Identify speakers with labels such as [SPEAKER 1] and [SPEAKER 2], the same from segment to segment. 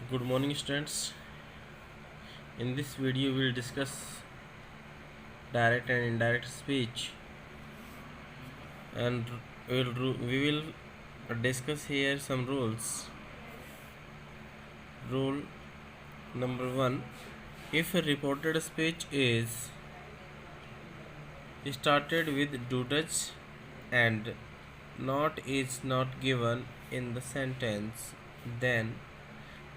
[SPEAKER 1] Good morning, students. In this video, we will discuss direct and indirect speech, and we will discuss here some rules. Rule number one: if a reported speech is started with doodles and not is not given in the sentence, then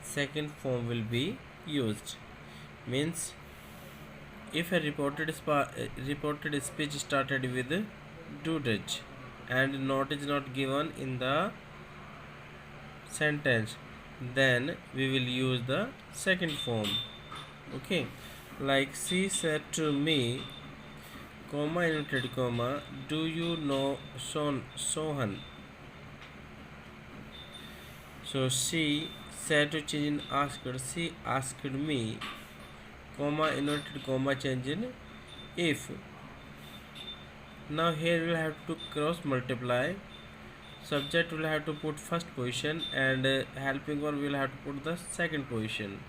[SPEAKER 1] second form will be used. Means if a reported speech started with doodle and not is not given in the sentence, then we will use the second form. Okay, like she said to me, comma inverted comma, do you know Sohan? So she said to change in asked, she asked me, comma inverted comma change in if. Now here we'll have to cross multiply. Subject will have to put first position and helping verb will have to put the second position.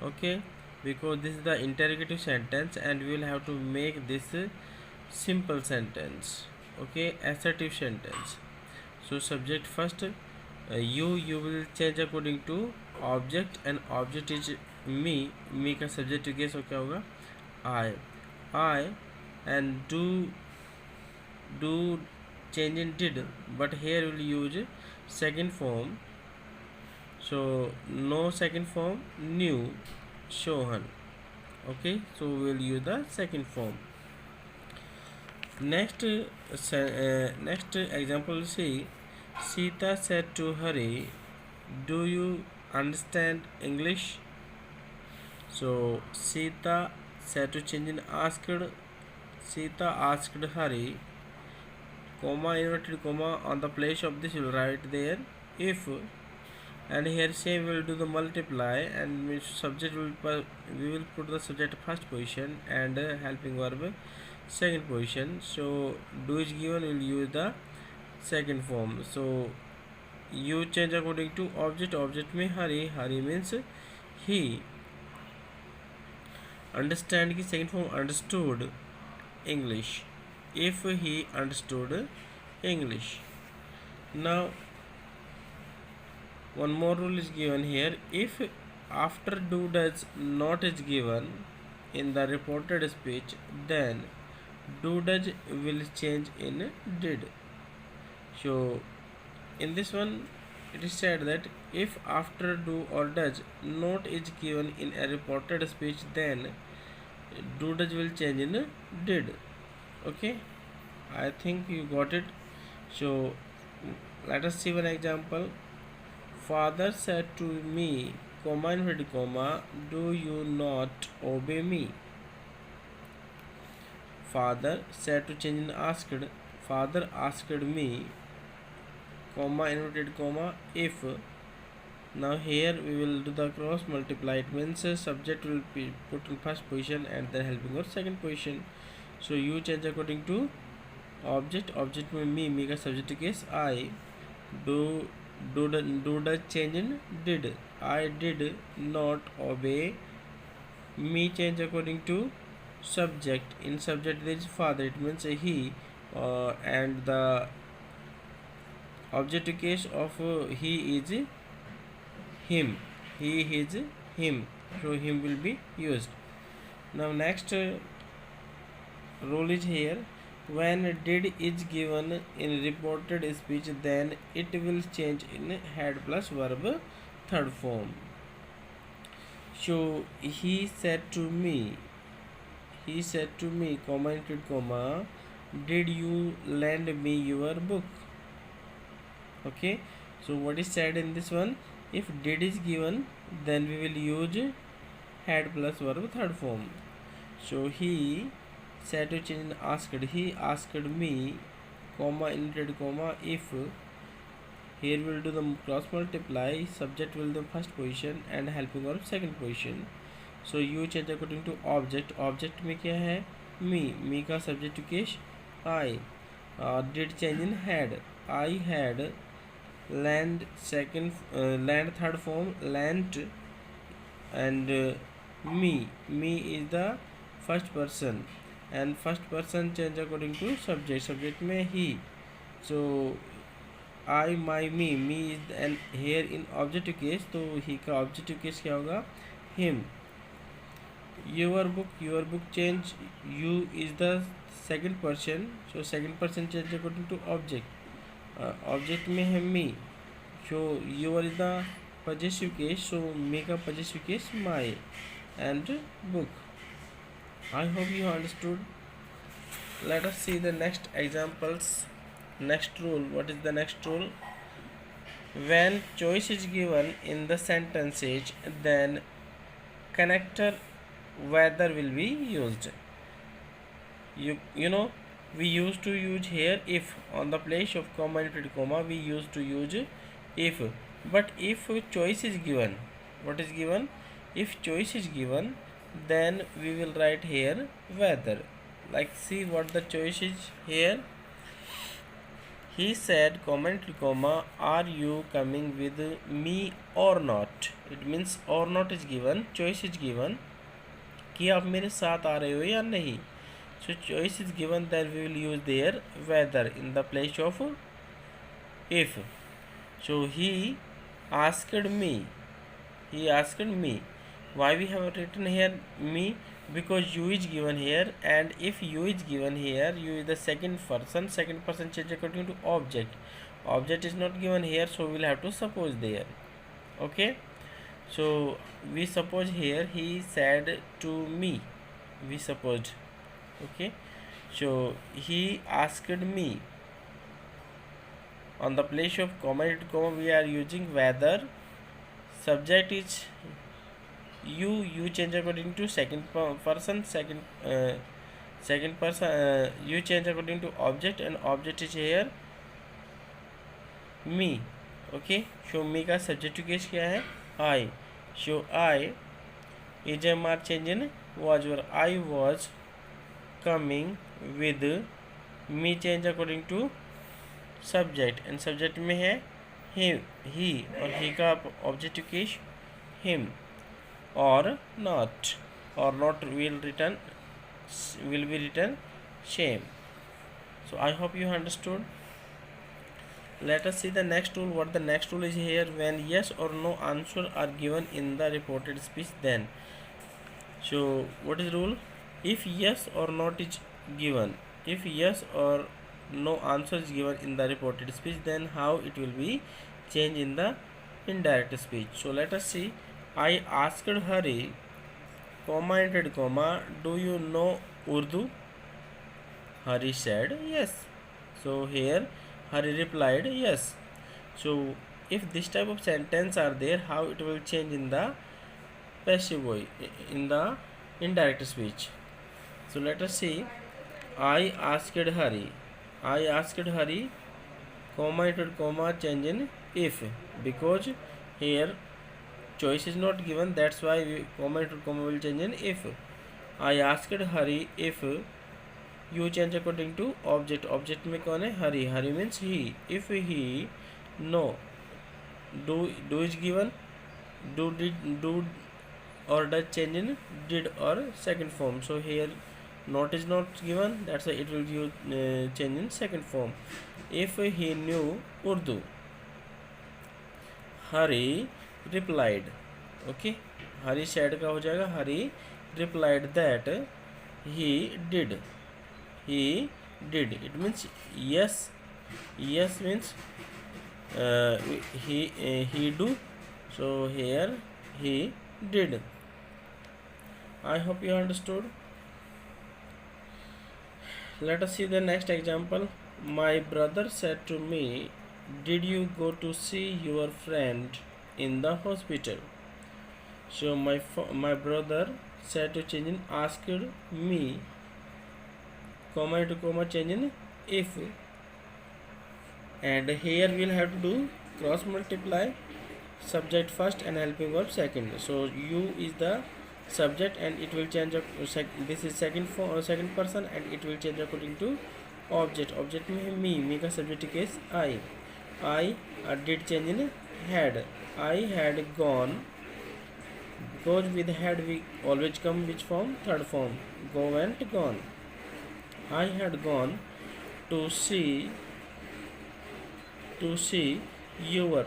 [SPEAKER 1] Okay, because this is the interrogative sentence and we will have to make this simple sentence. Okay, assertive sentence. So subject first, you will change according to object and object is me का subject guess हो क्या होगा I and do change in did, but here we'll use second form. So no second form, new Shohan. Okay, so we'll use the second form. Next example, see, Sita said to Hari, do you understand English? So Sita said to change in asked. Sita asked Hari, comma inverted comma, on the place of this you will write there if, and here same will do the multiply and subject we will put the subject first position and helping verb second position. So do is given, will use the second form. So you change according to object में Hari means he, understand की second form understood English, if he understood English. Now one more rule is given here: if after do does not is given in the reported speech, then do does will change in did. So in this one it is said that if after do or does not is given in a reported speech, then do does will change in did. Okay, I think you got it. So let us see one example. Father said to me, comma inverted comma, do you not obey me? Father said to change in asked. Father asked me, comma inverted comma, if. Now here we will do the cross multiply. It means subject will be put in first position and then helping or second position. So you change according to object में me का subject case I. Do the change in did. I did not obey. Me change according to subject. In subject there is father, it means he, and the object case of he is him. He is him. So him will be used. Now next rule is here: when did is given in reported speech, then it will change in had plus verb third form. So he said to me, comma inverted comma, did you lend me your book? Okay, so what is said in this one? If did is given, then we will use had plus verb third form. So he said to change in asked. He asked me, comma inverted comma, if. Here we will do the cross multiply. Subject will the first position and helping verb second position. So you change according to object. Object में क्या है? Me का subject case I. Did change in had. I had. Land third form, lent and me is the first person, and first person change according to subject में he. So I my me is and here in objective case, तो he का objective case क्या होगा, him. Your book change, you is the second person, so second person change according to object. Object में है me, so your is the possessive case, so me का possessive case my and book. I hope you understood. Let us see the next examples. Next rule. What is the next rule? When choice is given in the sentences, then connector whether will be used. You know, we used to use here if. On the place of comma and comma we used to use if. But if choice is given, what is given? If choice is given, then we will write here whether. Like, see what the choice is here. He said, comma and comma, are you coming with me or not? It means or not is given, choice is given कि आप मेरे साथ आ रहे हो या नहीं. So choice is given, then we will use there whether in the place of if. So he asked me. He asked me. Why we have written here me? Because you is given here, and if you is given here, you is the second person change according to object. Object is not given here, so we will have to suppose there. Okay, so we suppose here he said to me, we supposed. Okay, so he asked me. On the place of comma and comma we are using whether. Subject is you change according to second person, second person, you change according to object, and object is here me. Okay, so me का subjective case क्या है, I. So I is a mark change in was, where I was coming with me change according to subject, and subject में है he और he का objective case him. Or not will be written same. So I hope you understood. Let us see the next rule. What the next rule is here? When yes or no answer are given in the reported speech, then. So what is rule? If yes or not is given, if yes or no answer is given in the reported speech, then how it will be changed in the indirect speech. So let us see. I asked Hari, comma and comma, do you know Urdu? Hari said yes. So here Hari replied yes. So if this type of sentence are there, how it will change in the passive way, in the indirect speech. So let us see. I asked Hari, comma and comma change in if, because here choice is not given, that's why we comma and comma will change in if. I asked Hari if, you change according to object. Object में कौन है, Hari. Hari means he. If he, no. Do is given. Do or does change in did or second form. So here not is not given, that's why it will use change in second form. If he knew Urdu, Hari replied. Okay, Hari said का हो जाएगा Hari replied that he did. It means yes means he do. So here he did. I hope you understood. Let us see the next example. My brother said to me, did you go to see your friend in the hospital? So my brother said to change in asked me, comma to comma change in if, and here we'll have to do cross multiply, subject first and helping verb second. So you is the subject and it will change this is second person and it will change according to object. Object में है me का subject case I did change in had. I had gone Goes with had we always come which form? Third form. Go went gone. I had gone to see your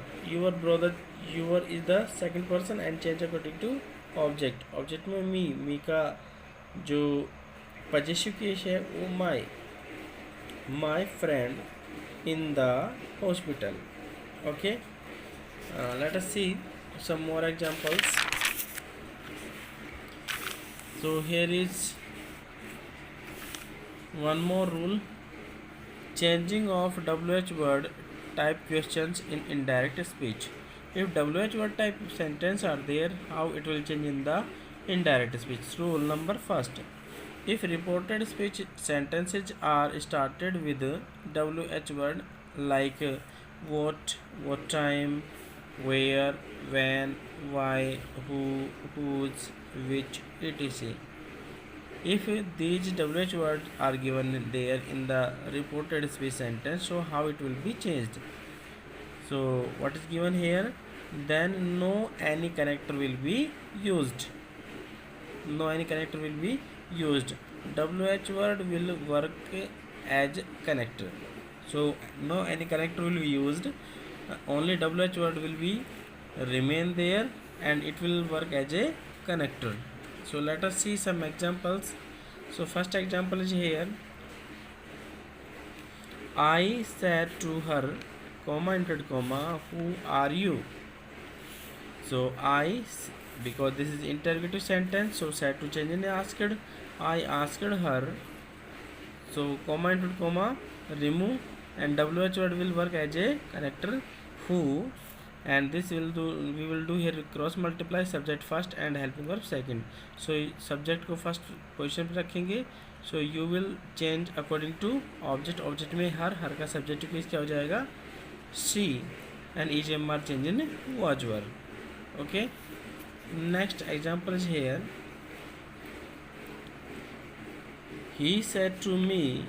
[SPEAKER 1] brother. Your is the second person and change according to object. Object में me का जो possessive case है वो my friend in the hospital. Okay, let us see some more examples. So here is one more rule: changing of WH word type questions in indirect speech. If WH word type sentence are there, how it will change in the indirect speech? Rule number first: if reported speech sentences are started with WH word like what time, where, when, why, who, whose, which, etc. If these WH words are given there in the reported speech sentence, so how it will be changed? So what is given here? Then no any connector will be used. No any connector will be used. WH word will work as connector. So no any connector will be used. Only WH word will be remain there and it will work as a connector. So let us see some examples. So first example is here: I said to her, comma inverted comma, who are you? So because this is interrogative sentence, so said to change in asked. I asked her. So comma inverted comma remove and WH word will work as a connector, who, and this will do, we will do here cross multiply subject first and helping verb second. So subject को first position पे रखेंगे. So you will change according to object. Object में हर का subject case क्या हो जाएगा? she, and EGMR change in was were. Okay, next example is here: he said to me,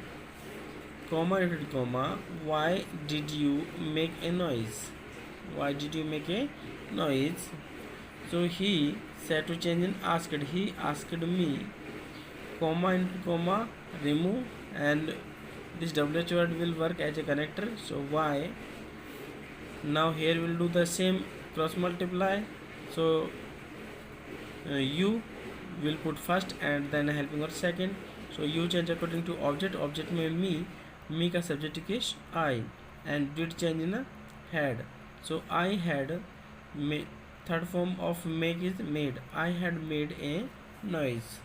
[SPEAKER 1] comma inverted comma, why did you make a noise? Why did you make a noise? So he said to change in asked. He asked me, comma inverted comma remove, and this WH word will work as a connector. So why? Now here we'll do the same cross multiply. So you will put first and then helping verb second. So you change according to object. Object में me का subject case I, and did change in a had. So I had made, third form of make is made. I had made a noise.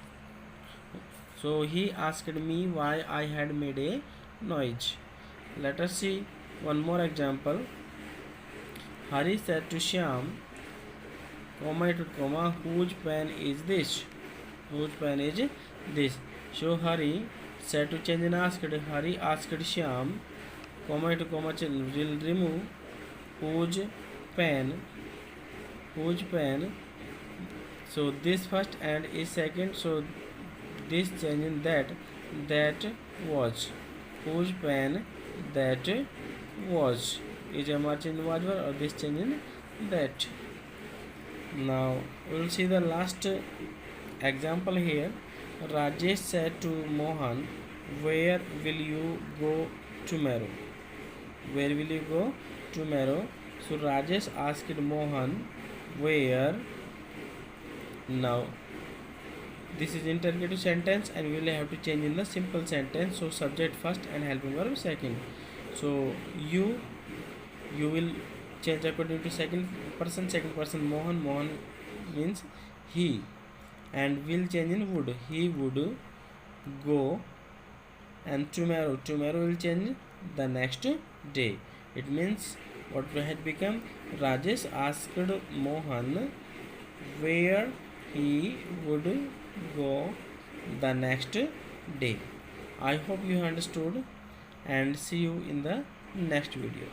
[SPEAKER 1] So he asked me why I had made a noise. Let us see one more example. Hari said to Shyam, comma to comma, whose pen is this? Whose pen is this? So Hari said to change in asked. Hari asked Shyam, comma to comma will remove whose pen. So this first and is second. So this change in that was whose pen that was is a march in was were, or this change in that. Now we will see the last example here. Rajesh said to Mohan, where will you go tomorrow? Where will you go tomorrow? So Rajesh asked Mohan where. Now this is interrogative sentence and we will have to change in the simple sentence. So subject first and helping verb second. So you will change according to second person Mohan means he, and will change in would. He would go, and tomorrow will change the next day. It means what had become: Rajesh asked Mohan where he would go the next day. I hope you understood, and see you in the next video.